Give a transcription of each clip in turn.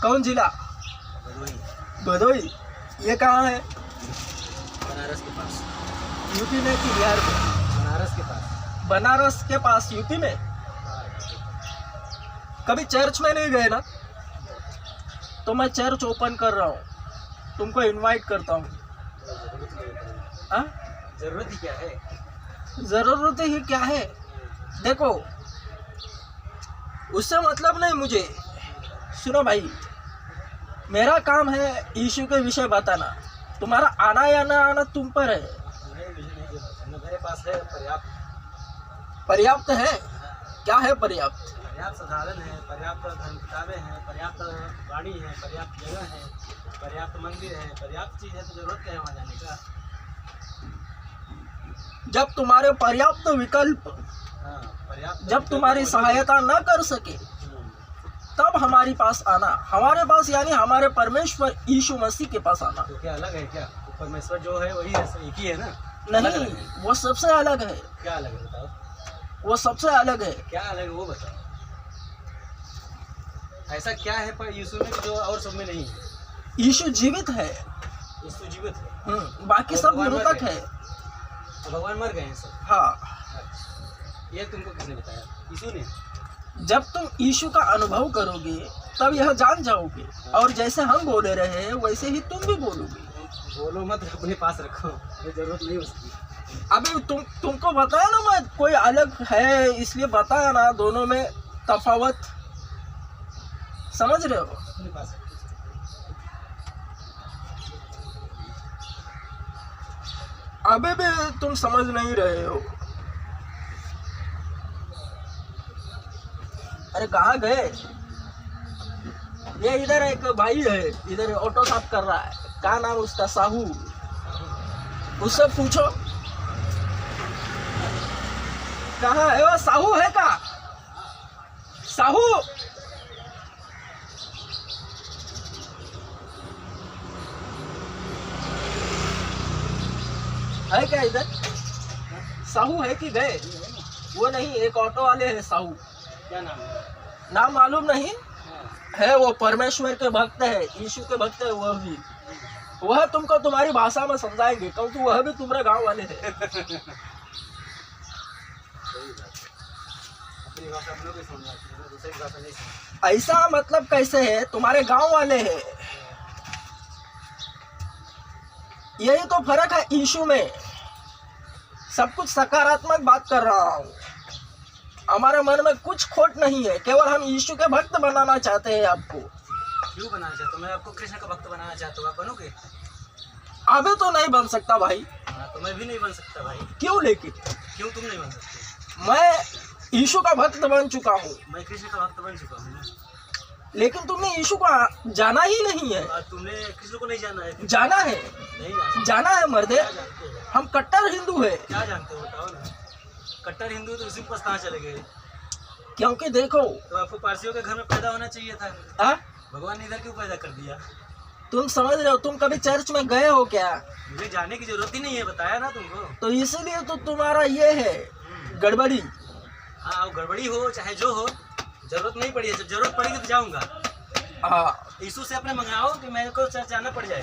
कौन जिला? भदोही। भदोही। ये कहाँ है? बनारस के पास। यूपी में कि बिहार में? बनारस के पास। बनारस के पास यूपी में। कभी चर्च में नहीं गए ना? तो मैं चर्च ओपन कर रहा हूँ, तुमको इनवाइट करता हूँ। हाँ? जरूरत ही क्या है? जरूरत ही क्या है? देखो, उससे मतलब नहीं मुझे। सुनो भाई, मेरा काम है यीशु के विषय बताना। तुम्हारा आना या ना आना तुम पर है। मेरे पास है पर्याप्त। पर्याप्त है? क्या है पर्याप्त? पर्याप्त साधन है, पर्याप्त धर्म किताबें हैं, पर्याप्त गाड़ी है, पर्याप्त जगह है, पर्याप्त मंदिर है, पर्याप्त चीज़ है, तो जरूरत क्या है वहाँ जाने का? जब तुम्हारे पर्याप्त विकल्प, हाँ, पर्याप्त जब तुम्हारी सहायता न कर सके तब हमारे पास आना। हमारे पास यानी हमारे परमेश्वर यीशु मसीह के पास आना। तो क्या अलग है क्या? परमेश्वर जो है वही है, एक ही है ना? नहीं, वो सबसे अलग है। क्या अलग है बताओ? वो सबसे अलग है। क्या अलग है वो बताओ। ऐसा क्या है पर यीशु में जो और सब में नहीं है? यीशु जीवित है। यीशु जीवित है। बाकी सब मृतक है। तो भगवान मर गए हैं सब? हाँ। ये तुमको किसने बताया? यीशु ने? जब तुम यीशु का अनुभव करोगे तब यह जान जाओगे, और जैसे हम बोले रहे हैं वैसे ही तुम भी बोलोगे। बोलो मत, अपने पास रखो, मुझे जरूरत नहीं उसकी। अभी तुमको बताया ना, मैं कोई अलग है इसलिए बताया ना, दोनों में तफावत समझ रहे हो? अपने पास रखो। अभी भी तुम समझ नहीं रहे हो। अरे कहाँ गए? ये इधर एक भाई है, इधर ऑटो साफ कर रहा है। क्या नाम उसका? साहू। उससे पूछो कहाँ है वो। साहू है का? साहू है क्या इधर? साहू है कि गए? वो नहीं, एक ऑटो वाले है साहू। क्या नाम है? नाम मालूम नहीं है। वो परमेश्वर के भक्त है, यीशु के भक्त है। वह भी, वह तुमको तुम्हारी भाषा में समझाएंगे, क्योंकि वह भी तुम्हारे गांव वाले हैं। अपनी भाषा अपनों को समझ आती है, दूसरी भाषा नहीं समझ। ऐसा मतलब कैसे है? तुम्हारे गांव वाले हैं। यही तो फर्क है यीशु में। सब कुछ सकारात्मक बात कर रहा हूँ। हमारे मन में कुछ खोट नहीं है, केवल हम यीशु के भक्त बनाना चाहते हैं आपको। क्यों बनाना चाहते हो? मैं आपको कृष्ण का भक्त बनाना चाहता हूँ, आप बनोगे? अभी तो नहीं बन सकता भाई। हाँ, तो मैं भी नहीं बन सकता भाई। क्यों? लेकिन क्यों तुम नहीं बन सकते? मैं यीशु का भक्त बन चुका हूँ। मैं कृष्ण का भक्त बन चुका हूँ। लेकिन तुमने यीशु को जाना ही नहीं है। तुमने कृष्ण को नहीं जाना है? जाना है, नहीं जाना। जाना है मर्दे। क्या जानते हो? हम कट्टर हिंदू है। क्या जानते हो बताओ ना। कट्टर हिंदू तो उसी के पास कहाँ चले गए? क्योंकि देखो, तो आपको पारसियों के घर में पैदा होना चाहिए था। आ? भगवान ने इधर क्यों पैदा कर दिया? तुम समझ रहे हो? तुम कभी चर्च में गए हो क्या? मुझे जाने की जरूरत ही नहीं है, बताया ना तुमको। तो इसीलिए तो तुम्हारा ये है गड़बड़ी। हाँ, गड़बड़ी हो चाहे जो हो, जरूरत नहीं पड़ी है। जब जरूरत पड़ेगी तो जाऊंगा। हाँ, यीशु से अपने मंगाओ कि मेरे को चर्च जाना पड़ जाए।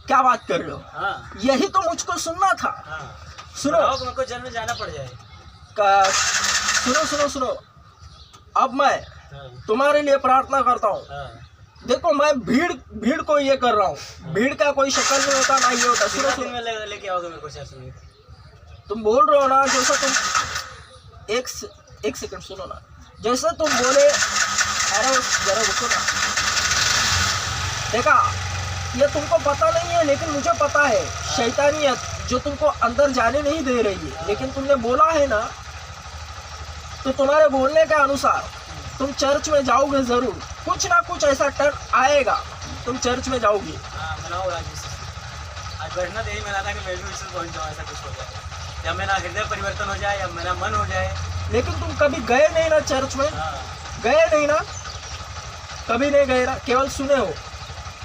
क्या बात कर रहे हो? हाँ यही तो मुझको सुनना था। हाँ, सुनो, मंगाओ कि मेरे को चर्च में जाना पड़ जाए। सुनो सुनो सुनो। अब मैं हाँ तुम्हारे लिए प्रार्थना करता हूँ। हाँ। देखो, मैं भीड़ को ये कर रहा हूँ। भीड़ का कोई शक्ल नहीं होता, ना ये होता। सुनो दिन सुनो, में लेके आओगे मेरे को चर्च में? तुम बोल रहे हो ना, जैसा तुम एक सेकंड सुनो ना। जैसे तुम बोले, अरे जरा रुको ना। देखा, ये तुमको पता नहीं है लेकिन मुझे पता है। शैतानियत जो तुमको अंदर जाने नहीं दे रही है, लेकिन तुमने बोला है ना, तो तुम्हारे बोलने के अनुसार तुम चर्च में जाओगे जरूर। कुछ ना कुछ ऐसा टर्न आएगा, तुम चर्च में जाओगे। हाँ, मनाओ राजेश। आज बैठना तो यही मिला था कि मैं भी इसमें पहुँच जाऊँ, ऐसा कुछ हो जाए, या मेरा हृदय परिवर्तन हो जाए, या मेरा मन हो जाए। लेकिन तुम कभी गए नहीं ना चर्च में? हाँ, गए नहीं ना? कभी नहीं गए ना, केवल सुने हो?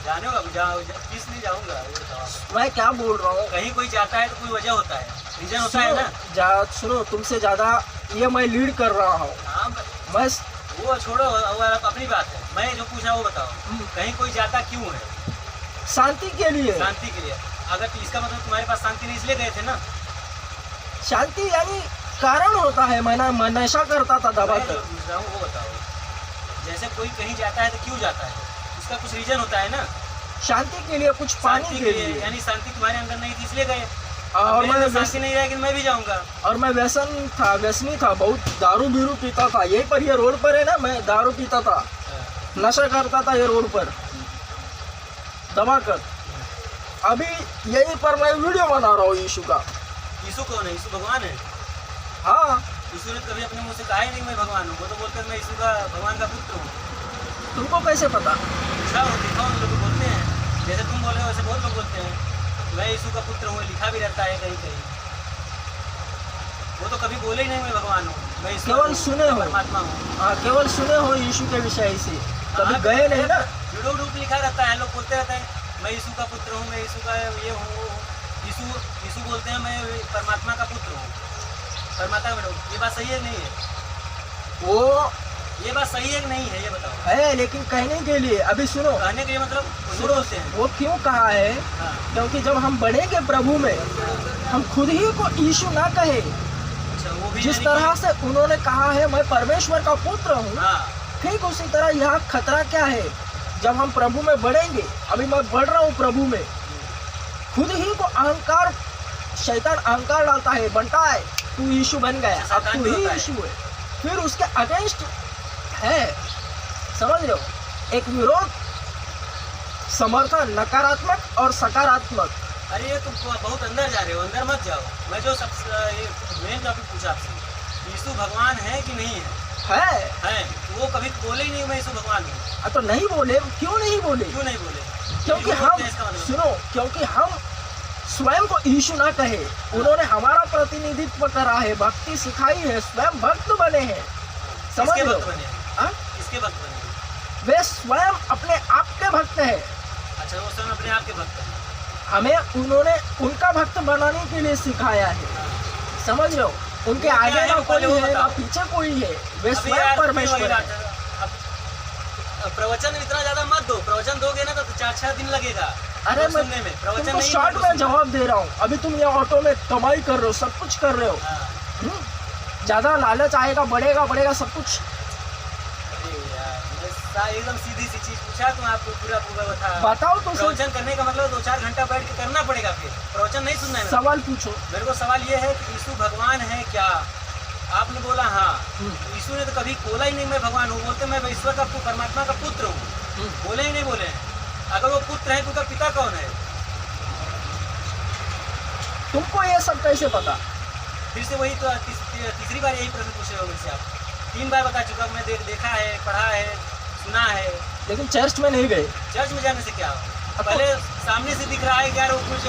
जाने हो? किस लिए जाऊँगा ये बताओ। मैं क्या बोल रहा हूँ? कहीं कोई जाता है तो कोई वजह होता है, रीजन होता है ना। सुनो, तुमसे ज्यादा ये मैं लीड कर रहा हूँ। हाँ, मैं वो छोड़ो, वो अपनी बात है। मैं जो पूछा वो बताओ, कहीं कोई जाता क्यों है? शांति के लिए। शांति के लिए। अगर तो इसका मतलब तुम्हारे पास शांति नहीं इसलिए गए थे ना। शांति यानी कारण होता है, मैं नशा करता था दबा मैं जो कर। पूछ रहा हूँ वो बताओ, जैसे कोई कहीं जाता है तो क्यों जाता है? उसका कुछ रीजन होता है ना। शांति के लिए, कुछ पाने शांति के लिए। यानी शांति तुम्हारे अंदर नहीं थी इसलिए गए। और मैं शांति नहीं रहेगी मैं भी जाऊंगा। और मैं व्यसनी था, बहुत दारू बीरू पीता था। यही पर, ये रोड पर है ना, मैं दारू पीता था, नशा करता था ये रोड पर दबा कर। अभी यहीं पर मैं वीडियो बना रहा हूँ यीशु का। यीशु कौन है? यीशु भगवान है। हाँ, यीशु ने कभी अपने मुंह से कहा ही नहीं मैं भगवान हूँ। वो तो बोलते हैं मैं यीशु का भगवान का पुत्र हूँ। तुमको कैसे पता? पूछा और लिखा उन लोग बोलते हैं, जैसे तुम बोल रहे हो वैसे बहुत लोग बोलते हैं मैं यीशु का पुत्र हूँ, लिखा भी रहता है कहीं कहीं। वो तो कभी बोले ही नहीं मैं भगवान हूँ, मैं यीशु केवल सुने हो। परमात्मा हूँ। हाँ, केवल सुने हो यीशु के विषय से, कभी गए नहीं ना। यूट्यूब लिखा रहता है, लोग बोलते रहते हैं मैं यीशु का पुत्र हूँ, मैं यीशु का ये हूँ वो हूँ। यीशु बोलते हैं मैं परमात्मा का पुत्र हूँ, परमात्मा का बेटा हूँ। ये बात सही है नहीं है? वो ये बात सही है कि नहीं है ये बताओ। है, लेकिन कहने के लिए, अभी सुनो, कहने के लिए मतलब सुनो, बोलते हैं। वो क्यों कहा है? हाँ। क्योंकि जब हम बढ़ेंगे प्रभु में, हम खुद ही को यीशु ना कहे। अच्छा, वो भी जिस तरह से उन्होंने कहा है मैं परमेश्वर का पुत्र हूँ, हाँ, ठीक उसी तरह यहाँ खतरा क्या है? जब हम प्रभु में बढ़ेंगे, अभी मैं बढ़ रहा हूँ प्रभु में, खुद ही को अहंकार, शैतान अहंकार डालता है, बनता है तू यीशु बन गया, अब तू ही यीशु है। फिर उसके अगेंस्ट है, समझ रहे हो? एक विरोध, समर्थन, नकारात्मक और सकारात्मक। अरे ये तुम बहुत अंदर जा रहे हो, अंदर मत जाओ। मैं जो ये मेन टॉपिक पूछा आपसे, यीशु भगवान है कि नहीं है? है। तो वो कभी बोले ही नहीं मैं यीशु भगवान हूँ। तो नहीं बोले, क्यों नहीं बोले? क्यों नहीं बोले? क्योंकि क्यों हम, बोलते हैं इसका मतलब? सुनो, क्योंकि हम स्वयं को यीशु ना कहे। उन्होंने हमारा प्रतिनिधित्व करा है, भक्ति सिखाई है, स्वयं भक्त बने हैं, समझ किसके लो। भक्त बने? हाँ? किसके भक्त बने? वे स्वयं अपने आप के भक्त हैं। अच्छा, वो स्वयं अपने आप के भक्त हैं। हमें उन्होंने उनका भक्त बनाने के लिए सिखाया है, समझ लो। उनके वो क्या आगे है, ना वो कोई पहले वो है, ना बताओ। पीछे कोई है, वे अभी स्वयं यार परमेश्वर वही है। बात है। अब प्रवचन इतना ज्यादा मत दो। प्रवचन दोगे ना तो 4-6 दिन लगेगा अरे लोग मैं सुनने में। प्रवचन तुमको नहीं शॉर्ट लोग में सुनने। जवाब दे रहा हूँ। अभी तुम ये ऑटो में कमाई कर रहे हो, सब कुछ कर रहे हो। हाँ। ज्यादा लालच आएगा, बढ़ेगा सब कुछ। अरे यार, मैं एकदम सीधी सी चीज पूछा तुम, आपको पूरा बता। बताओ तो सही। प्रवचन करने का मतलब 2-4 घंटा बैठ के करना पड़ेगा, फिर प्रवचन नहीं सुनना है। सवाल पूछो। मेरे को सवाल ये है कि यीशु भगवान है क्या? आपने बोला हाँ। यीशु ने तो कभी बोला ही नहीं मैं भगवान हूँ। बोलते मैं ईश्वर का परमात्मा का पुत्र हूँ, बोले ही नहीं बोले हैं। अगर वो पुत्र है तो उनका पिता कौन है? तुमको ये सब कैसे पता? फिर से वही तो तीसरी बार यही प्रश्न पूछे हो मुझसे आप। 3 बार बता चुका, मैं देखा है, पढ़ा है, सुना है। लेकिन चर्च में नहीं गए। चर्च में जाने से क्या हो? पहले सामने से दिख रहा है यार वो कुछ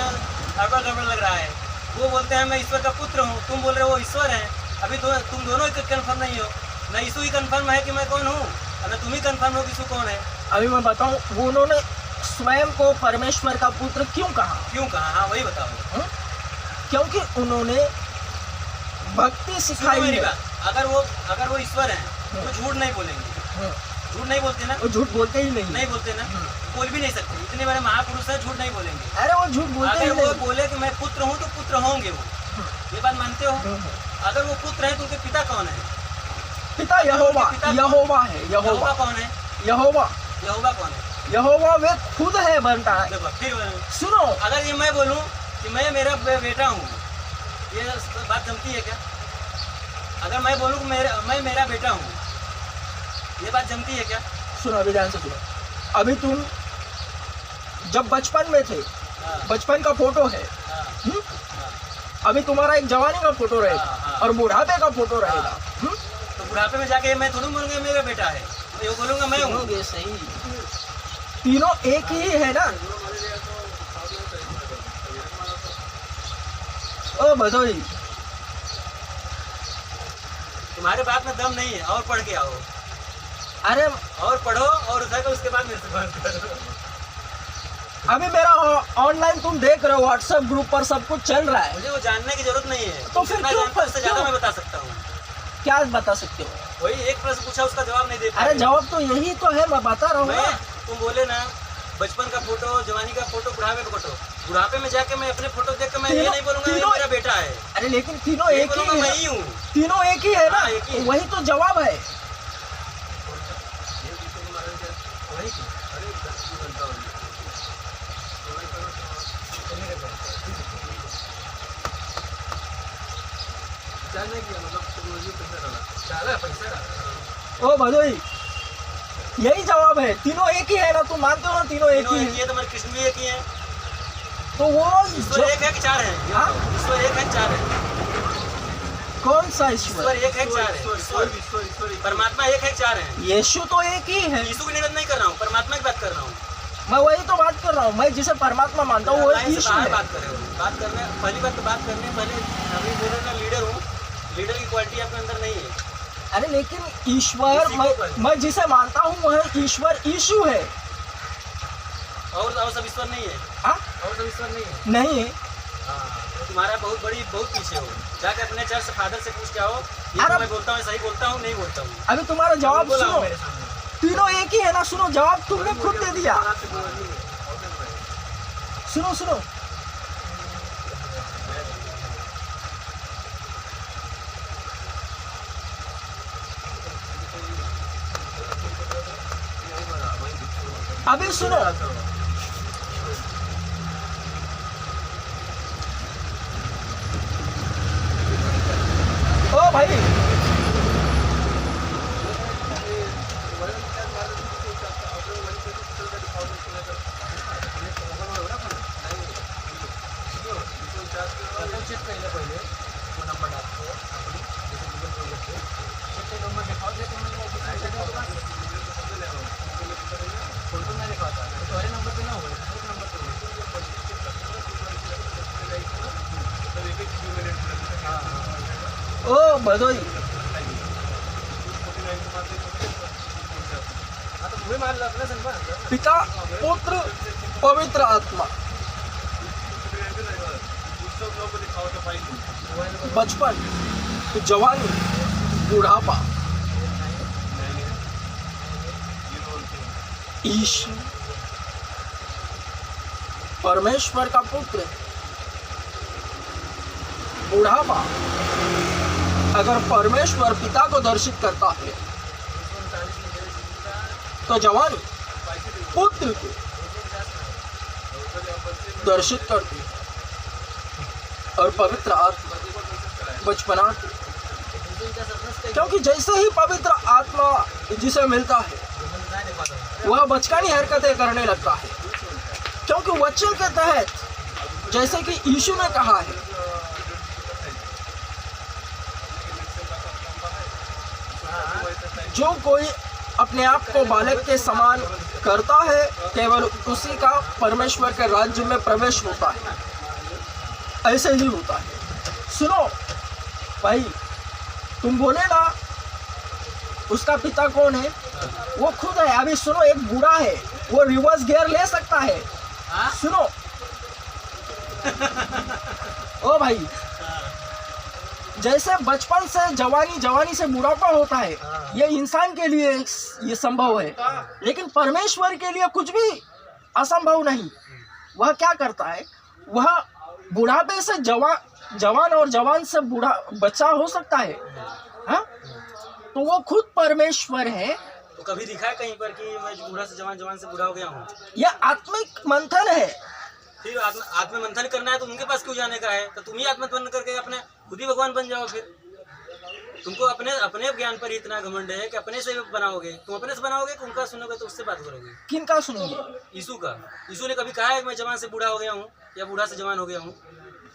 गड़बड़ लग रहा है। वो बोलते हैं मैं ईश्वर का पुत्र हूँ, तुम बोल रहे हो वो ईश्वर है। अभी तुम दोनों ही कंफर्म नहीं हो। न यीशु ही कंफर्म है कि मैं कौन हूँ, और न तुम ही कंफर्म हो कि यीशु कौन है। अभी मैं बताऊं, वो उन्होंने स्वयं को परमेश्वर का पुत्र क्यों कहा? क्यों कहा? हाँ वही बताओ। क्योंकि उन्होंने भक्ति सिखाई मेरी है। बात, अगर वो ईश्वर है तो झूठ नहीं बोलेंगे। झूठ नहीं बोलते ना? वो झूठ बोलते ही नहीं। नहीं बोलते ना? बोल भी नहीं सकते। इतने बड़े महापुरुष हैं, झूठ नहीं बोलेंगे। अरे वो झूठ बोलते ही अगर वो नहीं। बोले कि मैं पुत्र हूँ तो पुत्र होंगे वो, ये बात मानते हो? अगर वो पुत्र है तो उनके पिता कौन है? पिता यहोवा है। यहोवा यहोवा कौन है? यहोवा यहोवा कौन है? यहोवा वे खुद है, बनता है। देखो फिर सुनो, अगर ये मैं बोलूं कि मैं मेरा बेटा हूँ, ये बात जमती है क्या? अगर मैं बोलूं कि मैं मेरा बेटा हूँ, ये बात जमती है क्या? सुनो, अभी ध्यान से सुनो। अभी तुम जब बचपन में थे, हाँ, बचपन का फोटो है। हाँ, हम्म? हाँ। अभी तुम्हारा एक जवानी का फोटो रहेगा हाँ। और बुढ़ापे का फोटो रहेगा। तो बुढ़ापे में जाके मैं थोड़ी बोलूंगा मेरा बेटा है, मैं ये बोलूंगा मैं हूँ। सुनोगे सही, तीनों एक ही है ना। ओ भदोई, तुम्हारे बात में दम नहीं है, और पढ़ के आओ। अरे और पढ़ो और उधर उसके बाद मेरे से बात करो। अभी मेरा ऑनलाइन तुम देख रहे हो, व्हाट्सएप ग्रुप पर सब कुछ चल रहा है। मुझे वो जानने की जरूरत नहीं है। तो फिर जितना क्यों- जानता हूं उससे ज्यादा क्यों? मैं बता सकता हूँ। क्या बता सकते हो? वही एक प्रश्न पूछा, उसका जवाब नहीं दे पा अरे रहे। जवाब तो यही तो है, मैं बता रहा हूँ मैं ना। तुम बोले ना बचपन का फोटो, जवानी का फोटो, बुढ़ापे का फोटो, बुढ़ापे में जाके मैं अपने फोटो देख के मैं ये नहीं बोलूंगा ये मेरा बेटा है, अरे लेकिन तीनों ये एक ही बोलूंगा मैं है, ही हूँ। तीनों एक ही है ना, हाँ, एक ही है। वही तो जवाब है। ओ भदोई, यही जवाब है, तीनों एक ही है ना, तुम मानते हो ना तीनों एक तीनों ही एक ही है। है, तो हमारे कृष्ण भी एक ही है। तो वो ईश्वर एक है कि चार है? ये हाँ? बताओ, ईश्वर एक है चार है? कौन सा ईश्वर ईश्वर? एक है चार है? ईश्वर परमात्मा एक है चार है? यीशु तो एक ही है। यीशु की निंदा नहीं कर रहा हूँ, परमात्मा की बात कर रहा हूँ। मैं वही तो बात कर रहा हूँ, मैं जिसे परमात्मा मानता हूँ वो लाइन से यीशु बाहर है। बात कर रहे हो, बात करने पहली बात तो बात करने पहले अभी बोल रहे ना लीडर हूँ, लीडर की क्वालिटी आपके अंदर नहीं है। अरे लेकिन ईश्वर, मैं जिसे मानता हूँ वह ईश्वर यीशु है। और सब ईश्वर नहीं है? हाँ? और सब ईश्वर नहीं है? नहीं है। हाँ, तो तुम्हारा बहुत पीछे हो, जाके अपने चर्च फादर से पूछ के आओ, ये अरे तो मैं बोलता हूँ सही बोलता हूँ नहीं बोलता हूँ। अभी तुम्हारा जवाब बोला सुनो, मेरे सामने। तीनों एक ही है ना, सुनो जवाब तुमने खुद दे दिया। सुनो सुनो, अभी सुनो, ओ भाई ओ भदोई, पिता पुत्र पवित्र आत्मा, बचपन, जवानी, बुढ़ापा, ईश परमेश्वर का पुत्र, बुढ़ापा अगर परमेश्वर पिता को दर्शित करता है तो जवानी पुत्र को दर्शित करती है और पवित्र आत्मा बचपना को, क्योंकि जैसे ही पवित्र आत्मा जिसे मिलता है वह बचकानी हरकतें करने लगता है, क्योंकि वचन के तहत जैसे कि यीशु ने कहा है, जो कोई अपने आप को बालक के समान करता है केवल उसी का परमेश्वर के राज्य में प्रवेश होता है। ऐसे ही होता है। सुनो भाई, तुम बोले ना उसका पिता कौन है, वो खुद है। अभी सुनो, एक बूढ़ा है, वो रिवर्स गियर ले सकता है। सुनो ओ भाई, जैसे बचपन से जवानी, जवानी से बुढ़ापा होता है, ये इंसान के लिए ये संभव है, लेकिन परमेश्वर के लिए कुछ भी असंभव नहीं। वह क्या करता है, वह बुढ़ापे से जवान और जवान से बूढ़ा बच्चा हो सकता है। हाँ, तो वो खुद परमेश्वर है। तो कभी दिखा है कहीं पर कि मैं बूढ़ा से जवान, जवान से बूढ़ा हो गया हूँ? यह आत्मिक मंथन है। फिर आत्म मंथन करना है तो उनके पास क्यों जाने का है? तो तुम ही आत्ममंथन करके अपने खुद ही भगवान बन जाओ। फिर तुमको अपने ज्ञान पर इतना घमंड है कि अपने से बनाओगे, तुम अपने से बनाओगे कि उनका सुनोगे तो उससे बात करोगे? किन का सुनोगे? यीशु का। यीशु ने कभी कहा है मैं जवान से बूढ़ा हो गया हूँ या बूढ़ा से जवान हो गया हूँ?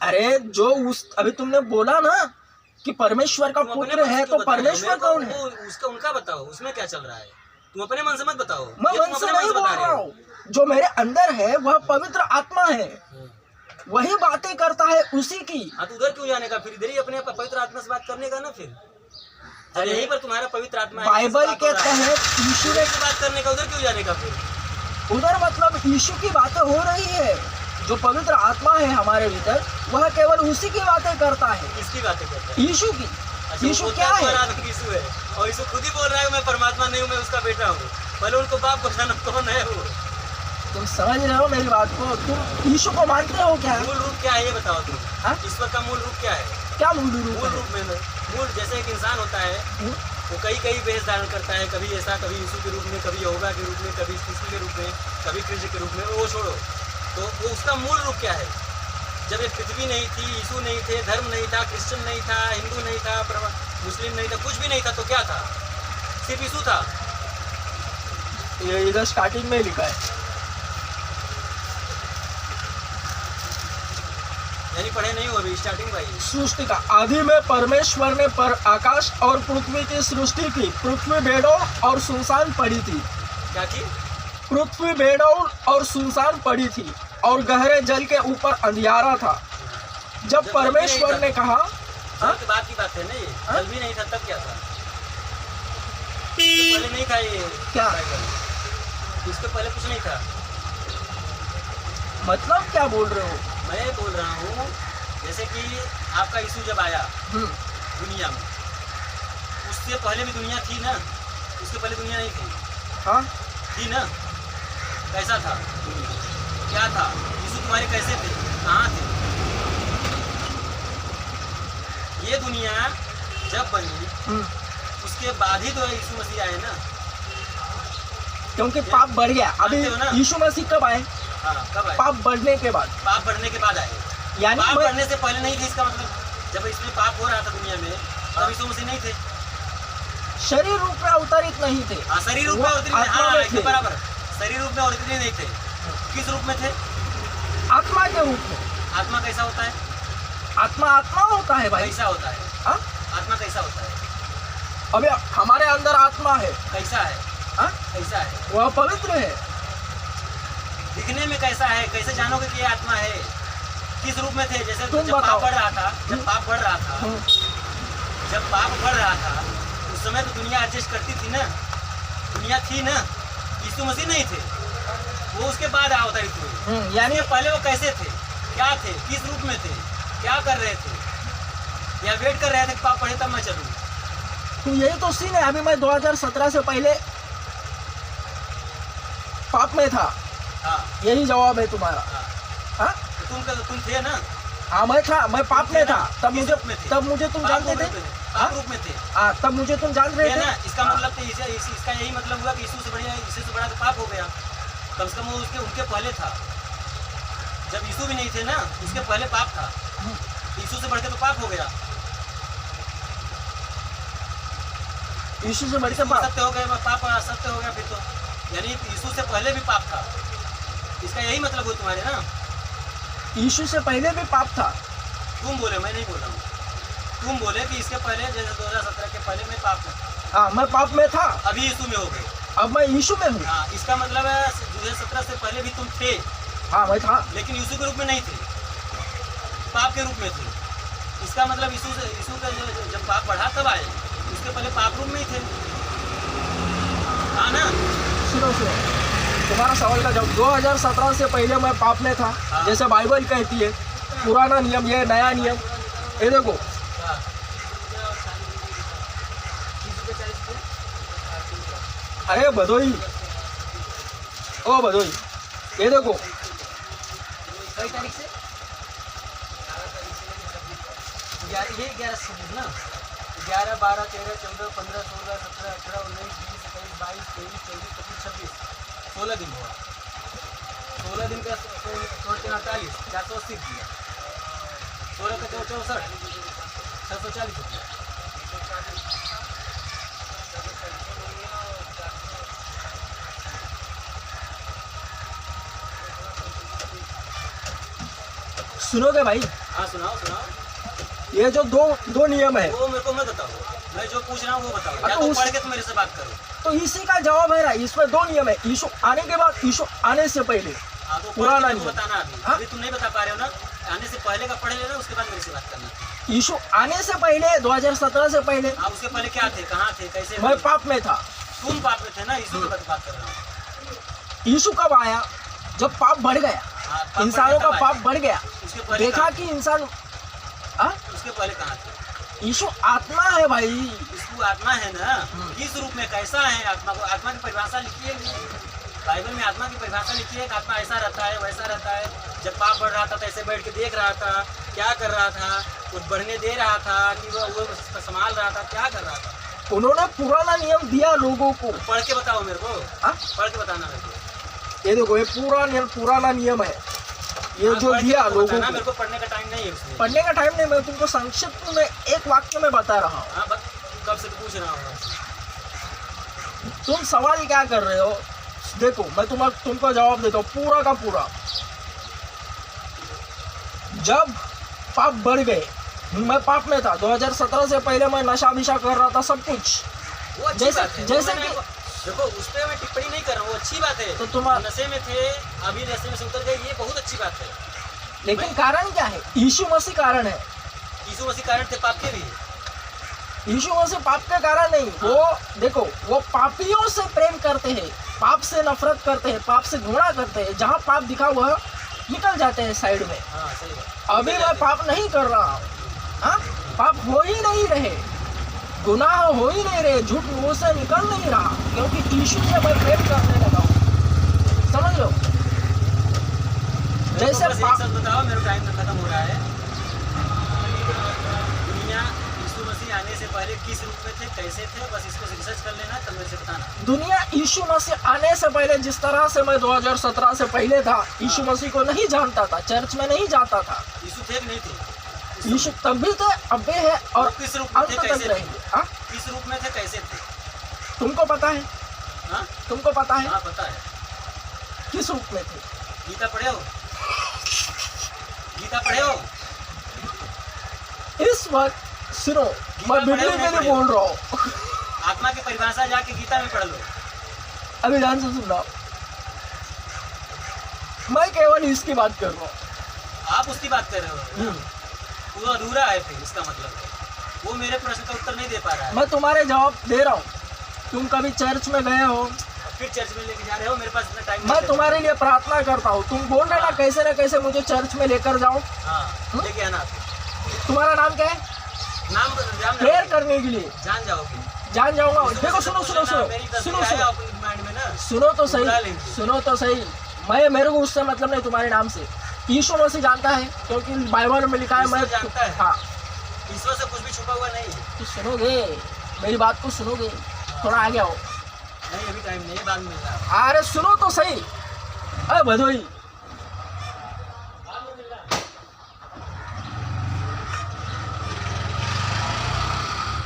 अरे जो अभी तुमने बोला ना कि परमेश्वर का पुत्र है, तो परमेश्वर कौन है? उसका उनका बताओ, उसमें क्या चल रहा है? तुम अपने मन से मत बताओ। मैं मन से नहीं बोल रहा हूँ, जो मेरे अंदर है वह पवित्र आत्मा है, वही बातें करता है उसी की। हाँ, तो उधर क्यों जाने का? फिर इधर ही अपने पवित्र आत्मा से बात करने का ना। फिर अरे यहीं पर तुम्हारा पवित्र आत्मा है, बाइबल के तहत यीशु ने बात करने का, उधर क्यों जाने का? फिर उधर मतलब यीशु की बातें हो रही है। जो पवित्र आत्मा है हमारे भीतर, वह केवल उसी की बातें करता है। किसकी बातें करता है? यीशु की। अच्छा, यीशु वो बोलता क्या है? तुम्हारा आदमी यीशु है, और यीशु खुद ही बोल रहा है कि मैं परमात्मा नहीं हूँ, मैं उसका बेटा हूँ। पहले उनको बाप को जानो कौन है वो। तुम समझ रहे हो मेरी बात को? तुम यीशु को मानते हो क्या? मूल रूप क्या है ये बताओ तुम। हाँ? ईश्वर का मूल रूप क्या है? क्या मूल रूप मूल है? रूप में मूल जैसे एक इंसान होता है, वो कई वेश धारण करता है, कभी ऐसा, कभी यीशु के रूप में, कभी यहोवा के रूप में, कभी कृष्ण के रूप में, कभी कृष्ण के रूप में, वो छोड़ो। तो वो उसका मूल रूप क्या है? जब ये पृथ्वी नहीं थी, यीशु नहीं थे, धर्म नहीं था, क्रिश्चियन नहीं था, हिंदू नहीं था, मुस्लिम नहीं था, कुछ भी नहीं था, तो क्या था? सिर्फ यीशु था। ये इधर स्टार्टिंग में लिखा है। यानी पढ़े नहीं हो अभी स्टार्टिंग भाई। सृष्टि का आदि में परमेश्वर ने पर आकाश और पृथ्वी की सृष्टि की। पृथ्वी बेडौल और सुनसान पड़ी थी। क्या की? पृथ्वी बेडौल और सुनसान पड़ी थी और गहरे जल के ऊपर अंधियारा था। जब परमेश्वर ने कहा, जल के बाद की बात है ना ये। जल भी नहीं था तब क्या था? इसके पहले नहीं था ये क्या? इसके पहले कुछ नहीं था। मतलब क्या बोल रहे हो? मैं बोल रहा हूँ जैसे कि आपका यीशु जब आया दुनिया में, उससे पहले भी दुनिया थी ना? उसके पहले दुनिया नहीं थी? हाँ थी ना? कैसा था दुनिया? क्या था? यीशु तुम्हारे कैसे थे? कहाँ थे? ये दुनिया जब बनी उसके बाद ही तो यीशु मसीह आए ना। क्योंकि पाप बढ़ गया। अभी मानते हो ना? यीशु मसीह कब आए? हाँ, कब आए? पाप बढ़ने के बाद। पाप बढ़ने के बाद आए। यानी पाप बढ़ने से पहले नहीं थे, इसका मतलब जब इसमें पाप हो रहा था दुनिया में तब यीशु मसीह नहीं थे। शरीर रूप में अवतरित नहीं थे। हाँ, शरीर रूप वो में अवतरित आत्मा हाँ, में एकदम थे। बराबर। शरीर रूप में अवतरित नहीं थे। किस रूप में थे? आत्मा के रूप में। आत्मा कैसा होता है? आत्मा आत्मा होता है भाई। कैसा होता है? हाँ? आत्मा कैसा होता है? अबे हमारे अंदर आत्मा है। कैसा है? हाँ? कैसा है? वह पवित्र है। दिखने में कैसा है? कैसे जानोगे कि ये आत्मा है? किस रूप में थे? जैसे तुम जब बताओ। पाप बढ़ रहा था, जब पाप बढ़ रहा था, जब पाप बढ़ रहा था उस समय तो दुनिया एडजस्ट करती थी ना? दुनिया थी ना? यीशु मसीह नहीं थे, वो उसके बाद अवतरित हुए। यानी इसके पहले वो कैसे थे? क्या थे? किस रूप में थे? क्या कर रहे थे? या वेट कर रहे थे कि पाप पढ़े तब मैं चलूँ? तो यही तो सीन है। अभी मैं 2017 से पहले पाप में था। हाँ यही जवाब है तुम्हारा। हाँ। हाँ? तो तुम थे ना? हाँ मैं था, मैं पाप में था। तब किस मुझे रूप में थे? तब मुझे तुम पाप जानते रूप थे? में थे। पाप रूप में थे। हाँ तब मुझे तुम जान रहे है थे ना? इसका हाँ। मतलब तो इसका यही मतलब हुआ कि यीशु से बड़ा तो पाप हो गया। कम से कम वो उनके पहले था। जब यीशु भी नहीं थे ना, उसके पहले पाप था। यीशु से बढ़ के तो पाप हो गया। यीशु से बढ़ के यीशु पाप। सत्य हो गया, पाप असत्य हो गया फिर तो। यानी यीशु से पहले भी पाप था। इसका यही मतलब हुआ तुम्हारे ना? यीशु से पहले भी पाप था। तुम बोले, मैं नहीं बोल रहा हूँ। तुम बोले कि इसके पहले जैसे 2017 के पहले में पाप था। हाँ मैं पाप में था, अभी यीशु में हो गए। अब मैं यीशु में हूँ। हाँ, इसका मतलब है 2017 से पहले भी तुम थे, हाँ मैं था। लेकिन यीशु के रूप में नहीं थे, पाप के रूप में थे। इसका मतलब यीशु का जब पाप बढ़ा तब आए, उसके पहले पाप रूप में ही थे। हाँ ना? सुनो तुम्हारा सवाल का जवाब। 2017 से पहले मैं पाप में था। हाँ। जैसे बाइबल कहती है, पुराना नियम ये नया नियम। ये देखो हाँ। अरे भदोई, ओ भदोई, ये देखो कई तारीख से? 11 से ना? 11, 12, 13, 14, 15, 16, 17, 18, 19, 20, 21, 22, 23, 24, 25, 26, 16 दिन हुआ। 16 दिन का 48, 480 दिया। 16 का 64, 640 रुपया। सुनोगे भाई? हाँ सुनाओ। ये जो दो नियम है, वो मेरे को मत बताओ, मैं जो पूछ रहा हूँ वो बताओ। या तो तो पढ़ के तुम मेरे से बात करो। तो इसी का जवाब है ना। इसमें दो नियम है, यीशु आने के बाद, यीशु आने से पहले। हाँ तो पुराना पढ़ के नियम। बताना अभी। हाँ? अभी तुम नहीं बता पा रहे हो ना? आने से पहले का पढ़ लेना, उसके बाद मेरे से बात करना। यीशु आने से पहले, 2017 से पहले हाँ, उसके पहले क्या थे? कहाँ थे? कैसे? मैं पाप में था। तुम पाप में थे ना? यीशु की बात कर रहा हूँ। यीशु कब आया? जब पाप बढ़ गया, हाँ, पाप इंसानों बढ़ का गया, पाप बढ़ गया। उसके पहले देखा कहाँ कि इंसान थे? उसके पहले कहाँ थे? यीशु आत्मा है भाई। यीशु आत्मा है ना, किस रूप में कैसा है आत्मा को? आत्मा की परिभाषा लिखी है नहीं? बाइबल में आत्मा की परिभाषा लिखी है कि आत्मा ऐसा रहता है वैसा रहता है। जब पाप बढ़ रहा था तो ऐसे बैठ के देख रहा था, क्या कर रहा था? कुछ बढ़ने दे रहा था कि वो संभाल रहा था, क्या कर रहा था? उन्होंने पुराना नियम दिया लोगों को। पढ़ के बताओ मेरे को, हाँ? पढ़ के बताना मेरे को। ये देखो, ये पुराना नियम है, ये जो पढ़ के दिया लोगों बताना, को। मेरे को पढ़ने का टाइम नहीं है उसमें। पढ़ने का टाइम नहीं, मैं तुमको संक्षिप्त में एक वाक्य में बता रहा हूँ। हाँ, कब से पूछ रहा हूँ। तुम सवाल क्या कर रहे हो? देखो, मैं तुमको जवाब देता हूँ पूरा का पूरा। जब पाप बढ़ गए, मैं पाप में था 2017 से पहले, मैं नशा विशा कर रहा था सब कुछ। वो अच्छी जैसे बात है। जैसे वो कि देखो, उस पर मैं टिप्पणी नहीं कर रहा हूँ, वो अच्छी बात है। तो तुम्हारा नशे में थे, अभी नशे में से उतर गए, ये बहुत अच्छी बात है। लेकिन कारण क्या है? यीशु मसीह कारण है। यीशु मसीह कारण थे पाप के भी। यीशु मसीह पाप के कारण नहीं। वो देखो, वो पापियों से प्रेम करते हैं, पाप से नफरत करते हैं, पाप से घृणा करते हैं। जहाँ पाप दिखा हुआ निकल जाते हैं साइड में। हाँ, सही बात। अभी मैं पाप नहीं कर रहा हूँ। हाँ, पाप हो ही नहीं रहे, गुनाह हो ही नहीं रहे, झूठ मुंह से निकल नहीं रहा, क्योंकि यीशु से मैं प्रेम करने लगा हूँ। समझ लो, जैसे बस एक शब्द बताओ, मेरा टाइम खत्म हो रहा है। दुनिया यीशु मसीह आने से पहले किस रूप में थे, कैसे थे? बस इसको रिसर्च कर लेना, तब मेरे से बताना। दुनिया यीशु मसीह आने से पहले जिस तरह से मैं 2017 से पहले था, यीशु मसीह को नहीं जानता था, चर्च में नहीं जाता था। यीशु थे कि नहीं थे? यीशु तब भी थे, अब भी है, और किस रूप में अंत थे, तक कैसे थे? रहेंगे। हाँ? किस रूप में थे, कैसे थे? तुमको पता है? हाँ, तुमको पता है हाँ, पता है। किस रूप में थे? गीता पढ़े हो? गीता पढ़े हो? इस वक्त सुनो, मैं बिबली में नहीं बोल रहा हूँ। आत्मा की परिभाषा जाके गीता में पढ़ लो। अभी ध्यान से सुनना, मैं केवल इसकी बात कर रहा हूँ। आप उसकी बात कर रहे हो, वो अधूरा है। फिर इसका मतलब वो मेरे प्रश्न का उत्तर नहीं दे पा रहा है। मैं तुम्हारे जवाब दे रहा हूँ। तुम कभी चर्च में गए हो? फिर चर्च में लेके जा रहे हो, मेरे पास इतना टाइम मैं तुम्हारे लिए प्रार्थना करता हूँ, तुम बोल रहे ना कैसे न कैसे मुझे चर्च में लेकर जाओ। हाँ, लेके आना। तुम्हारा नाम क्या है? नाम प्रेयर करने के लिए जान जाओगे। जान जाऊंगा। देखो, सुनो सुनो सुनो सुनो सुनो तो सही, सुनो तो सही। मेरे को उससे मतलब नहीं, तुम्हारे नाम से। यीशु मसीह जानता है, क्योंकि बाइबल में लिखा है। मैं जानता है। हाँ, ईश्वर से कुछ भी छुपा हुआ नहीं है। तो सुनोगे मेरी बात को? सुनोगे? थोड़ा आगे आओ। नहीं, अभी टाइम नहीं, बाद में मिल रहा है। अरे सुनो तो सही। अरे भदोई,